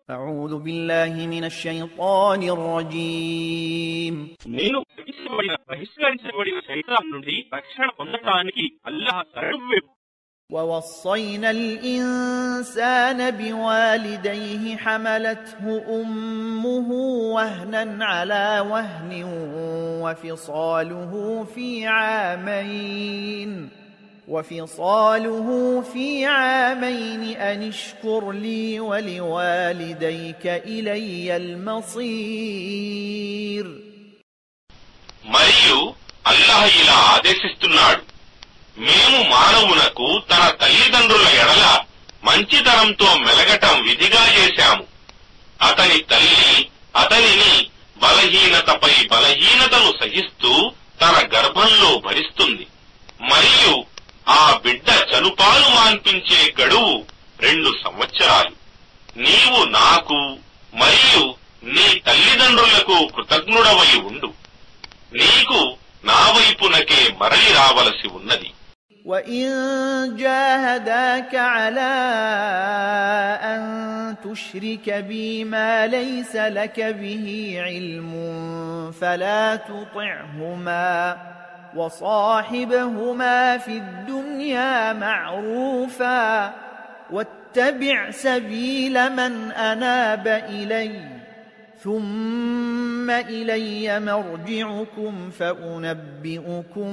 أعوذ بالله من الشيطان الرجيم నేను బహిష్కరించబడిన శైతాన్ నుండి రక్షణ పొందడానికి అల్లాహ్ శరణు. ووصينا الإنسان بوالديه حملته أمه وهنا على وهن وفصاله في عامين أن اشكر لي ولوالديك إلي المصير. మరియు అల్లాహ్ ఇలా ఆదేశిస్తున్నాడు, మేము మానవునకు తన తల్లిదండ్రుల ఎడల మంచితనంతో మెలగటం విధిగా చేశాము. అతని తల్లి అతనిని బలహీనతపై బలహీనతను సహిస్తూ తన గర్భంలో భరిస్తుంది. మరియు ఆ బిడ్డ చనుపాలు మాన్పించే గడువు 2 సంవత్సరాలు. నీవు నాకు మరియు నీ తల్లిదండ్రులకు కృతజ్ఞుడవై ఉండు. నీకు నా వైపునకే మరలి రావలసి ఉన్నది. وَإِن جَاهَدَاكَ عَلَىٰ أَن تُشْرِكَ بِي مَا لَيْسَ لَكَ بِهِ عِلْمٌ فَلَا تُطِعْهُمَا وَصَاحِبْهُمَا فِي الدُّنْيَا مَعْرُوفًا وَاتَّبِعْ سَبِيلَ مَنْ أَنَابَ إِلَيَّ ثُمَّ إِلَيَّ مَرْجِعُكُمْ فَأُنَبِّئُكُم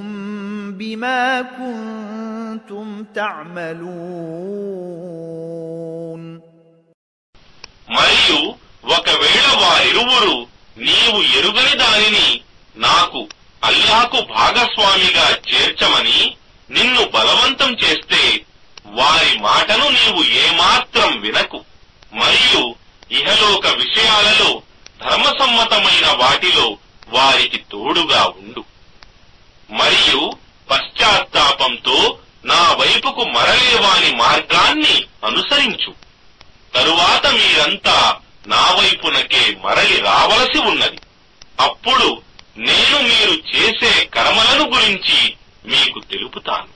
بِمَا كُنتُمْ تَعْمَلُونَ. మరియు ఒకవేళ వారిరువురు నీవు ఎరుగని దానిని నాకు అల్లాహకు భాగస్వామిగా చేర్చమని నిన్ను బలవంతం చేస్తే వారి మాటను నీవు ఏమాత్రం వినకు. మరియు ఇహలోక విషయాలలో ధర్మసమ్మతమైన వాటిలో వారికి తోడుగా ఉండు. మరియు పశ్చాత్తాపంతో నా వైపుకు మరలేవాని మార్గాన్ని అనుసరించు. తరువాత మీరంతా నా వైపునకే మరలి రావలసి ఉన్నది. అప్పుడు నేను మీరు చేసే కర్మలను గురించి మీకు తెలుపుతాను.